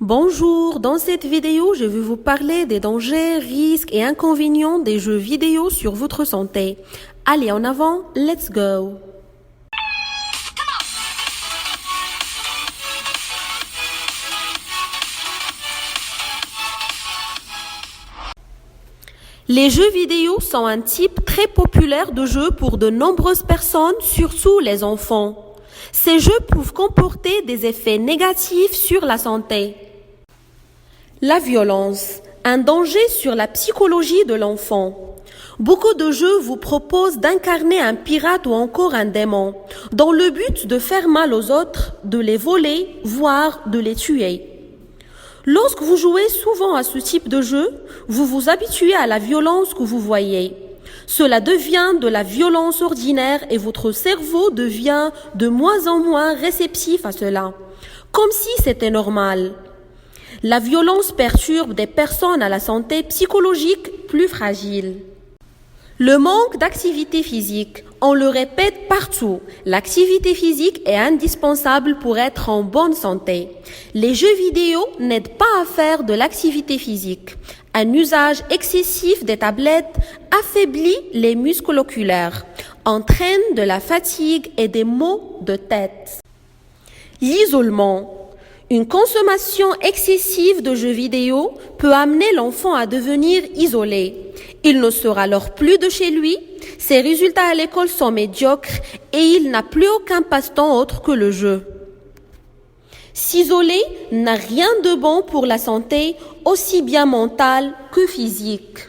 Bonjour, dans cette vidéo, je vais vous parler des dangers, risques et inconvénients des jeux vidéo sur votre santé. Allez, en avant, let's go! Les jeux vidéo sont un type très populaire de jeu pour de nombreuses personnes, surtout les enfants. Ces jeux peuvent comporter des effets négatifs sur la santé. La violence, un danger sur la psychologie de l'enfant. Beaucoup de jeux vous proposent d'incarner un pirate ou encore un démon, dans le but de faire mal aux autres, de les voler, voire de les tuer. Lorsque vous jouez souvent à ce type de jeu, vous vous habituez à la violence que vous voyez. Cela devient de la violence ordinaire et votre cerveau devient de moins en moins réceptif à cela, comme si c'était normal. La violence perturbe des personnes à la santé psychologique plus fragile. Le manque d'activité physique, on le répète partout, l'activité physique est indispensable pour être en bonne santé. Les jeux vidéo n'aident pas à faire de l'activité physique. Un usage excessif des tablettes affaiblit les muscles oculaires, entraîne de la fatigue et des maux de tête. L'isolement. Une consommation excessive de jeux vidéo peut amener l'enfant à devenir isolé. Il ne sort alors plus de chez lui, ses résultats à l'école sont médiocres et il n'a plus aucun passe-temps autre que le jeu. S'isoler n'a rien de bon pour la santé, aussi bien mentale que physique.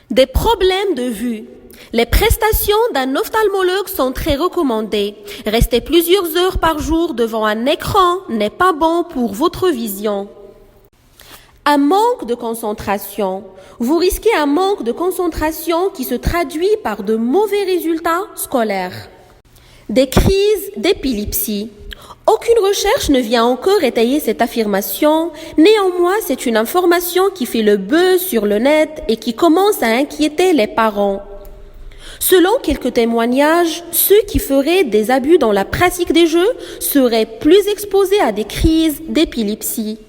Des problèmes de vue. Les prestations d'un ophtalmologue sont très recommandées. Rester plusieurs heures par jour devant un écran n'est pas bon pour votre vision. Un manque de concentration. Vous risquez un manque de concentration qui se traduit par de mauvais résultats scolaires. Des crises d'épilepsie. Aucune recherche ne vient encore étayer cette affirmation. Néanmoins, c'est une information qui fait le buzz sur le net et qui commence à inquiéter les parents. Selon quelques témoignages, ceux qui feraient des abus dans la pratique des jeux seraient plus exposés à des crises d'épilepsie.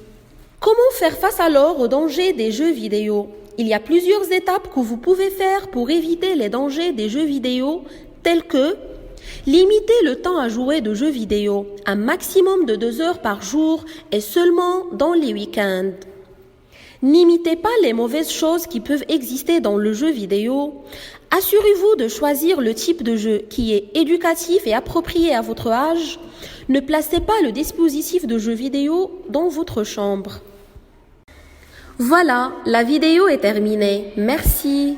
Comment faire face alors aux dangers des jeux vidéo? Il y a plusieurs étapes que vous pouvez faire pour éviter les dangers des jeux vidéo, tels que limiter le temps à jouer de jeux vidéo, un maximum de 2 heures par jour et seulement dans les week-ends. N'imitez pas les mauvaises choses qui peuvent exister dans le jeu vidéo. Assurez-vous de choisir le type de jeu qui est éducatif et approprié à votre âge. Ne placez pas le dispositif de jeu vidéo dans votre chambre. Voilà, la vidéo est terminée. Merci.